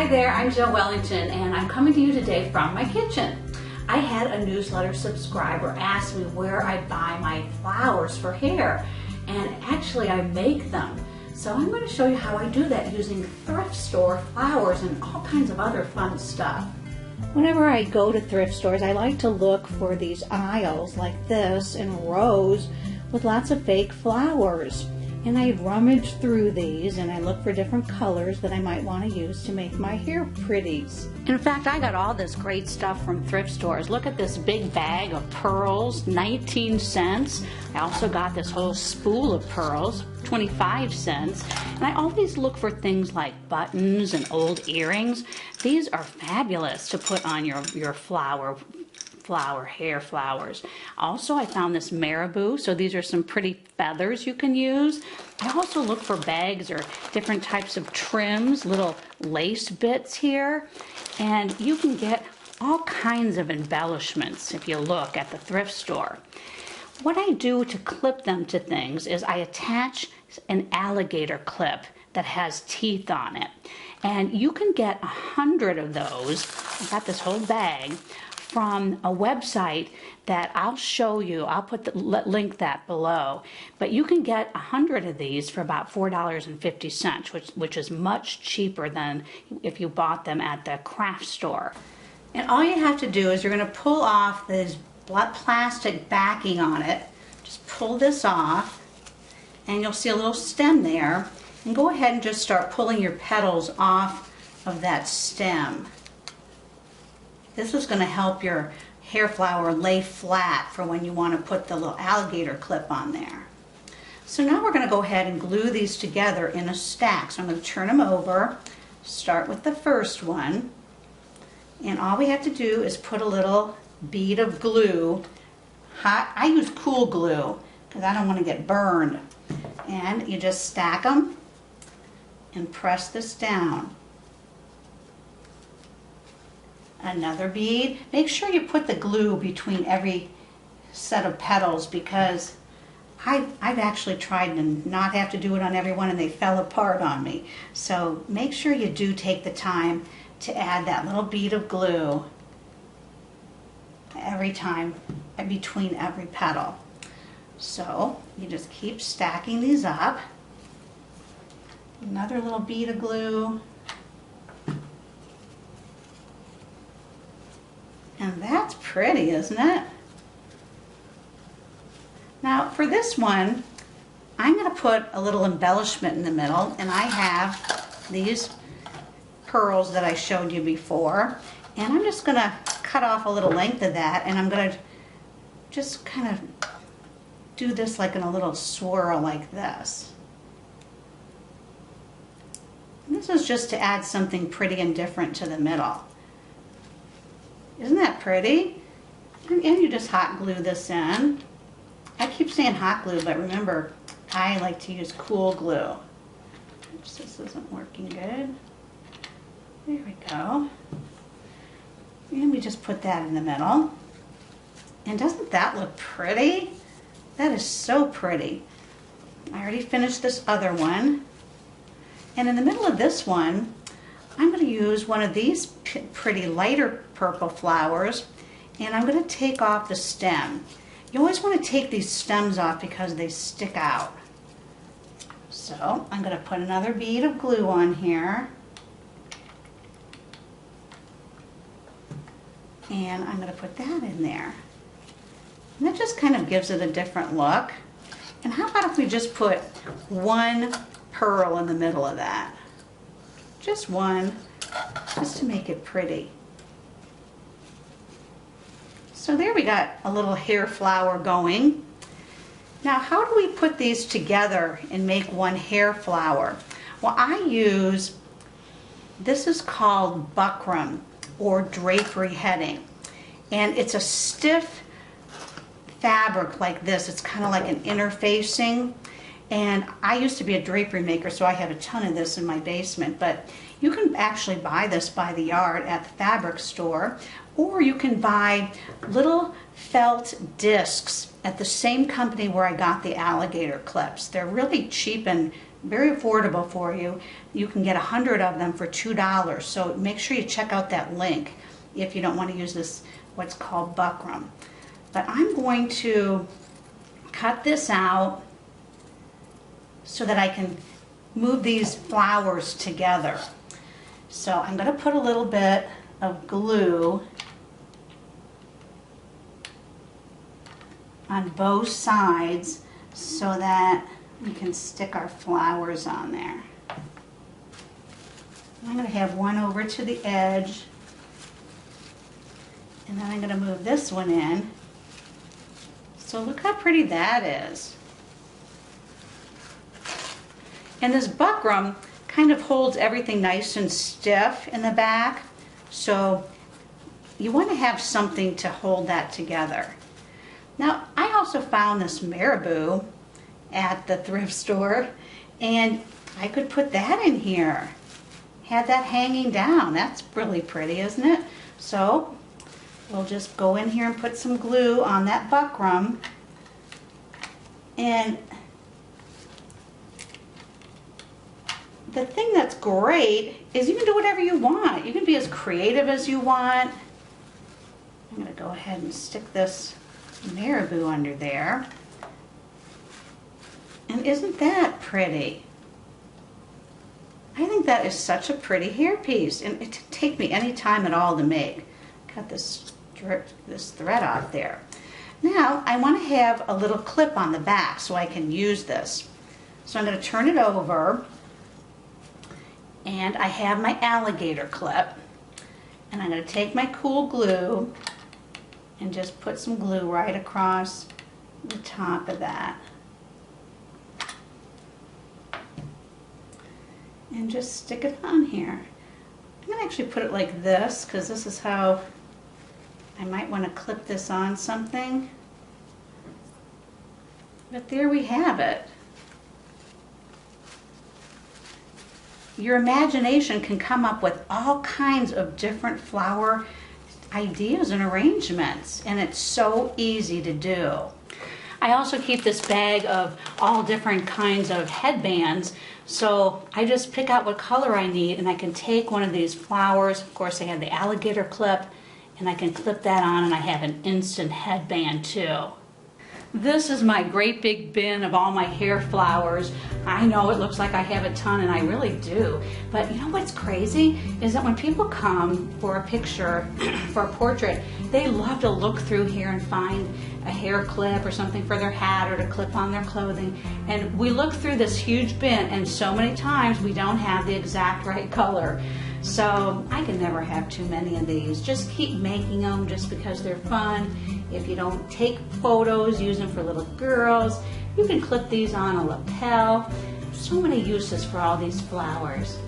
there, I'm Jill Wellington and I'm coming to you today from my kitchen. I had a newsletter subscriber ask me where I buy my flowers for hair, and actually I make them. So I'm going to show you how I do that using thrift store flowers and all kinds of other fun stuff. Whenever I go to thrift stores, I like to look for these aisles like this in rows with lots of fake flowers. And I rummage through these and I look for different colors that I might want to use to make my hair pretties. In fact, I got all this great stuff from thrift stores. Look at this big bag of pearls, 19 cents. I also got this whole spool of pearls, 25 cents. And I always look for things like buttons and old earrings. These are fabulous to put on your hair flowers. Also, I found this marabou, so these are some pretty feathers you can use. I also look for bags or different types of trims, little lace bits here, and you can get all kinds of embellishments if you look at the thrift store. What I do to clip them to things is I attach an alligator clip that has teeth on it, and you can get 100 of those. I got this whole bag from a website that I'll show you. I'll put the link that below. But you can get 100 of these for about $4.50, which is much cheaper than if you bought them at the craft store. And all you have to do is you're going to pull off this plastic backing on it. Just pull this off and you'll see a little stem there. And go ahead and just start pulling your petals off of that stem. This is going to help your hair flower lay flat for when you want to put the little alligator clip on there. So now we're going to go ahead and glue these together in a stack. So I'm going to turn them over, start with the first one, and all we have to do is put a little bead of glue. I use cool glue because I don't want to get burned. And you just stack them and press this down. Another bead. Make sure you put the glue between every set of petals because I've actually tried to not have to do it on every one and they fell apart on me. So make sure you do take the time to add that little bead of glue every time between every petal. So you just keep stacking these up. Another little bead of glue. And that's pretty, isn't it? Now for this one, I'm going to put a little embellishment in the middle, and I have these pearls that I showed you before, and I'm just going to cut off a little length of that, and I'm going to just kind of do this like in a little swirl like this. And this is just to add something pretty and different to the middle. Isn't that pretty? And you just hot glue this in. I keep saying hot glue, but remember, I like to use cool glue. Oops, this isn't working good. There we go. And we just put that in the middle. And doesn't that look pretty? That is so pretty. I already finished this other one. And in the middle of this one, I'm going to use one of these pretty lighter purple flowers, and I'm going to take off the stem. You always want to take these stems off because they stick out. So I'm going to put another bead of glue on here, and I'm going to put that in there. And that just kind of gives it a different look. And how about if we just put one pearl in the middle of that? Just one, just to make it pretty. So there we got a little hair flower going. Now how do we put these together and make one hair flower? Well, I use, this is called buckram or drapery heading. And it's a stiff fabric like this. It's kind of like an interfacing. And I used to be a drapery maker, so I have a ton of this in my basement, but you can actually buy this by the yard at the fabric store, or you can buy little felt discs at the same company where I got the alligator clips. They're really cheap and very affordable for you. You can get 100 of them for $2. So make sure you check out that link if you don't want to use this, what's called buckram. But I'm going to cut this out so that I can move these flowers together. So I'm going to put a little bit of glue on both sides so that we can stick our flowers on there. I'm going to have one over to the edge, and then I'm going to move this one in. So look how pretty that is. And this buckram kind of holds everything nice and stiff in the back, so you want to have something to hold that together. Now, I also found this marabou at the thrift store, and I could put that in here. Had that hanging down. That's really pretty, isn't it? So we'll just go in here and put some glue on that buckram, and the thing that's great is you can do whatever you want. You can be as creative as you want. I'm going to go ahead and stick this marabou under there. And isn't that pretty? I think that is such a pretty hairpiece, and it didn't take me any time at all to make. Cut this thread off there. Now I want to have a little clip on the back so I can use this. So I'm going to turn it over, and I have my alligator clip, and I'm going to take my cool glue and just put some glue right across the top of that. And just stick it on here. I'm going to actually put it like this because this is how I might want to clip this on something. But there we have it. Your imagination can come up with all kinds of different flower ideas and arrangements, and it's so easy to do. I also keep this bag of all different kinds of headbands, so I just pick out what color I need, and I can take one of these flowers. Of course, I have the alligator clip, and I can clip that on, and I have an instant headband too. This is my great big bin of all my hair flowers. I know it looks like I have a ton, and I really do. But you know what's crazy is that when people come for a picture, for a portrait, they love to look through here and find a hair clip or something for their hat or to clip on their clothing. And we look through this huge bin, and so many times we don't have the exact right color. So I can never have too many of these. Just keep making them just because they're fun. If you don't take photos, use them for little girls. You can clip these on a lapel. So many uses for all these flowers.